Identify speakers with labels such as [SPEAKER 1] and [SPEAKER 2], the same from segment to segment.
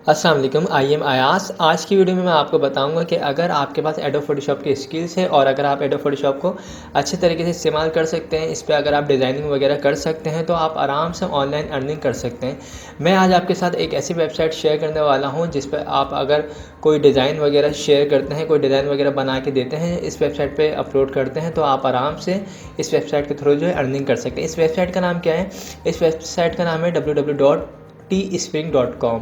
[SPEAKER 1] अस्सलाम वालेकुम, I am Ayaz. आज की वीडियो में मैं आपको बताऊंगा कि अगर आपके पास एडोब फोटोशॉप की स्किल्स है और अगर आप एडोब फोटोशॉप को अच्छे तरीके से इस्तेमाल कर सकते हैं, इस पे अगर आप डिज़ाइनिंग वगैरह कर सकते हैं तो आप आराम से ऑनलाइन अर्निंग कर सकते हैं। मैं आज आपके साथ एक ऐसी वेबसाइट शेयर करने वाला हूं जिस पर आप अगर कोई डिज़ाइन वगैरह शेयर करते हैं, कोई डिज़ाइन वगैरह बना के देते हैं, इस वेबसाइट पर अपलोड करते हैं तो आप आराम से इस वेबसाइट के थ्रू जो है अर्निंग कर सकते हैं। इस वेबसाइट का नाम क्या है? इस वेबसाइट का नाम है www.tspring.com।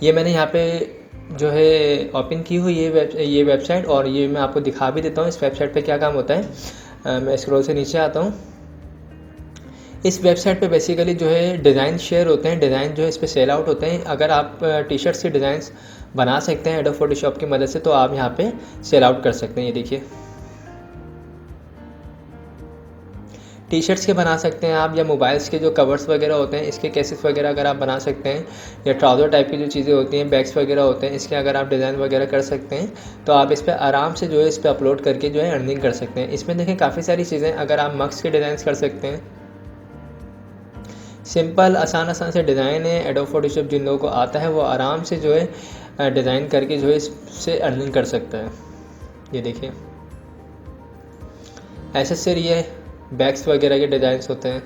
[SPEAKER 1] ये मैंने यहाँ पे जो है ओपन की हुई ये वेबसाइट और ये मैं आपको दिखा भी देता हूँ इस वेबसाइट पे क्या काम होता है। मैं स्क्रॉल से नीचे आता हूँ। इस वेबसाइट पे बेसिकली जो है डिज़ाइन शेयर होते हैं, डिज़ाइन जो है इस पर सेल आउट होते हैं। अगर आप टी शर्ट्स के डिज़ाइंस बना सकते हैं एडोब फोटोशॉप की मदद से तो आप यहाँ पे सेल आउट कर सकते हैं। ये देखिए, टी शर्ट्स के बना सकते हैं आप, या मोबाइल्स के जो कवर्स वगैरह होते हैं इसके केसेस वगैरह अगर आप बना सकते हैं, या ट्राउज़र टाइप की जो चीज़ें होती हैं, बैग्स वगैरह होते हैं, इसके अगर आप डिज़ाइन वगैरह कर सकते हैं तो आप इस पर आराम से जो है इस पर अपलोड करके जो है अर्निंग कर सकते हैं। इसमें देखें काफ़ी सारी चीज़ें, अगर आप मग्स के डिज़ाइन कर सकते हैं, सिंपल आसान से डिज़ाइन है। एडोब फोटोशॉप जिन लोगों को आता है वो आराम से जो है डिज़ाइन करके जो है इससे अर्निंग कर सकता है। ये देखिए, एसेसरी है, बैग्स वगैरह के डिज़ाइंस होते हैं,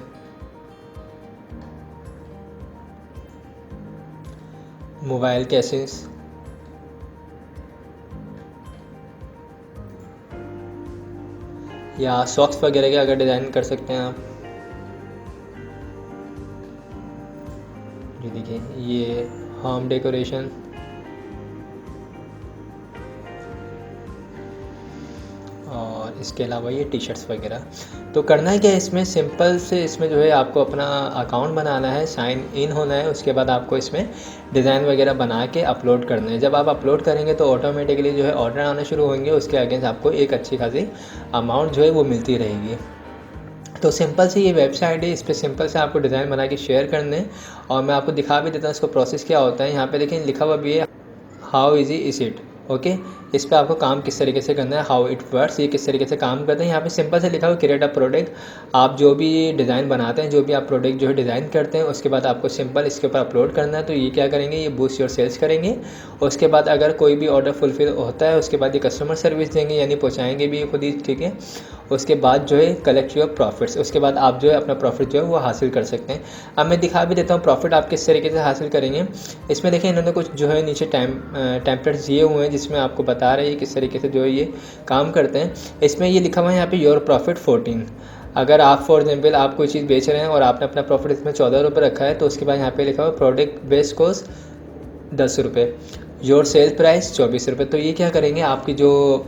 [SPEAKER 1] मोबाइल केसेस, या सॉक्स वगैरह के अगर डिज़ाइन कर सकते हैं आप। ये देखिए, ये होम डेकोरेशन और इसके अलावा ये टी शर्ट्स वगैरह। तो करना है क्या इसमें, सिंपल से इसमें जो है आपको अपना अकाउंट बनाना है, साइन इन होना है, उसके बाद आपको इसमें डिज़ाइन वगैरह बना के अपलोड करना है। जब आप अपलोड करेंगे तो ऑटोमेटिकली जो है ऑर्डर आना शुरू होंगे, उसके अगेंस्ट आपको एक अच्छी खासी अमाउंट जो है वो मिलती रहेगी। तो सिंपल से ये वेबसाइट है, इस पर सिंपल से आपको डिज़ाइन बना के शेयर करने हैं और मैं आपको दिखा भी देता हूँ इसको प्रोसेस क्या होता है। यहाँ पे देखिए लिखा हुआ भी है how easy is it. Okay, इस पर आपको काम किस तरीके से करना है, हाउ इट वर्क्स, ये किस तरीके से काम करते हैं। यहाँ पे सिंपल से लिखा हुआ क्रिएट अ प्रोडक्ट। आप जो भी डिज़ाइन बनाते हैं, जो भी आप प्रोडक्ट जो है डिज़ाइन करते हैं, उसके बाद आपको सिंपल इसके ऊपर अपलोड करना है। तो ये क्या करेंगे, ये बूस्ट योर सेल्स करेंगे। उसके बाद अगर कोई भी ऑर्डर फुलफिल होता है उसके बाद ये कस्टमर सर्विस देंगे, यानी पहुँचाएँगे भी खुद ही, ठीक है। उसके बाद जो है कलेक्ट योर प्रॉफिट्स, उसके बाद आप जो है अपना प्रॉफिट जो है वो हासिल कर सकते हैं। अब मैं दिखा भी देता हूँ प्रॉफिट आप किस तरीके से हासिल करेंगे। इसमें देखिए इन्होंने कुछ जो है नीचे टेम्पलेट्स दिए हुए हैं जिसमें आपको बता रहे हैं किस तरीके से जो है ये काम करते हैं। इसमें ये लिखा हुआ है यहाँ पे योर प्रॉफिट 14। अगर आप फॉर एग्जाम्पल आप कोई चीज़ बेच रहे हैं और आपने अपना प्रॉफिट इसमें 14 रुपये रखा है तो उसके बाद यहाँ पे लिखा हुआ प्रोडक्ट बेस कॉस्ट 10 रुपये, योर सेल प्राइस 24 रुपये। तो ये क्या करेंगे, आपकी जो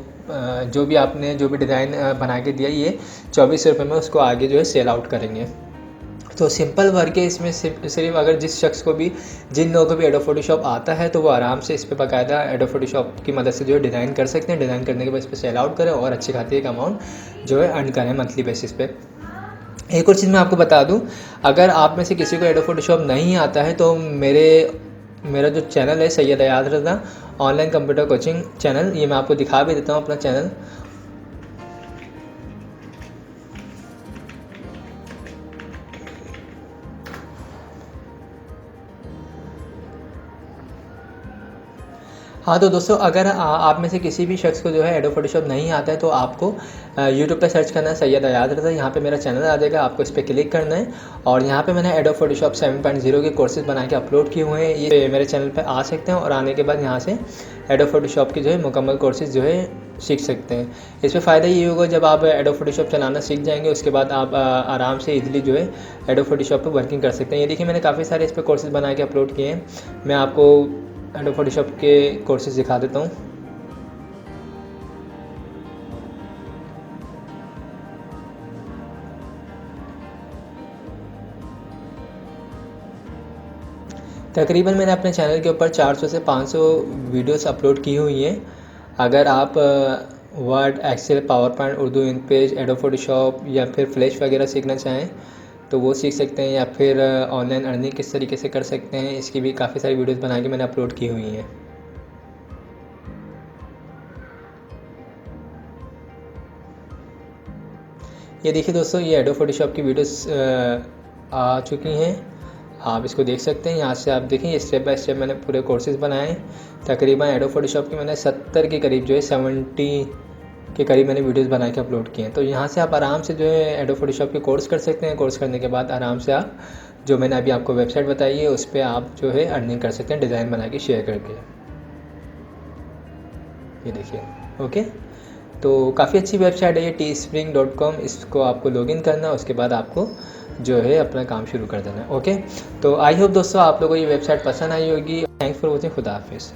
[SPEAKER 1] भी आपने जो भी डिज़ाइन बना के दिया ये 24 रुपये में उसको आगे जो है सेल आउट करेंगे। तो सिंपल वर्क है इसमें। सिर्फ अगर जिन लोगों को भी एडोब फोटोशॉप आता है तो वो आराम से इस पर बाकायदा एडोब फोटोशॉप की मदद से जो है डिज़ाइन कर सकते हैं। डिज़ाइन करने के बाद इस पर सेल आउट करें और अच्छी खासी एक अमाउंट जो है अर्न करें मंथली बेसिस पे। एक और चीज़ मैं आपको बता दूं, अगर आप में से किसी को एडोब फोटोशॉप नहीं आता है तो मेरा जो चैनल है सैयद अयाज रज़ा ऑनलाइन कंप्यूटर कोचिंग चैनल, ये मैं आपको दिखा भी देता हूँ अपना चैनल। हाँ तो दोस्तों, अगर आप में से किसी भी शख्स को जो है एडोब फोटोशॉप नहीं आता है तो आपको यूट्यूब पे सर्च करना है सैयद अयाज रज़ा। यहाँ पे मेरा चैनल आ जाएगा, आपको इस पर क्लिक करना है और यहाँ पे मैंने एडोब फोटोशॉप 7.0 के कोर्सेज़ बना के अपलोड किए हुए हैं। ये मेरे चैनल पे आ सकते हैं और आने के बाद यहाँ से एडोब फोटोशॉप की जो है मुकम्मल कोर्सेज़ जो है सीख सकते हैं। इसमें फ़ायदा ये होगा जब आप एडोब फोटोशॉप चलाना सीख जाएंगे उसके बाद आप आराम से इजीली जो है एडोब फोटोशॉप पर वर्किंग कर सकते हैं। ये देखिए मैंने काफ़ी सारे इस पर कोर्सेज़ बना के अपलोड किए हैं। मैं आपको एडोब फोटोशॉप के कोर्सेज दिखा देता हूँ। तकरीबन मैंने अपने चैनल के ऊपर 400 से 500 वीडियोस अपलोड की हुई हैं। अगर आप Word, Excel, PowerPoint, Urdu InPage, Adobe Photoshop या फिर फ्लैश वगैरह सीखना चाहें तो वो सीख सकते हैं, या फिर ऑनलाइन अर्निंग किस तरीके से कर सकते हैं इसकी भी काफ़ी सारी वीडियोस बना के मैंने अपलोड की हुई हैं। ये देखिए दोस्तों, ये एडोब फोटोशॉप की वीडियोस आ चुकी हैं। आप इसको देख सकते हैं। यहाँ से आप देखें स्टेप बाय स्टेप मैंने पूरे कोर्सेज़ बनाए हैं। तकरीबन एडोब फोटोशॉप की मैंने 70 के करीब जो है 70 के करीब मैंने वीडियोस बना के अपलोड किए हैं। तो यहाँ से आप आराम से जो है एडोब फोटोशॉप के कोर्स कर सकते हैं। कोर्स करने के बाद आराम से आप जो मैंने अभी आपको वेबसाइट बताई है उस पर आप जो है अर्निंग कर सकते हैं डिज़ाइन बना के शेयर करके। ये देखिए, ओके। तो काफ़ी अच्छी वेबसाइट है ये teespring.com। इसको आपको लॉगिन करना है, उसके बाद आपको जो है अपना काम शुरू कर देना है। ओके, तो आई होप दोस्तों आप लोगों को ये वेबसाइट पसंद आई होगी। Thanks for watching. खुदा हाफिज़।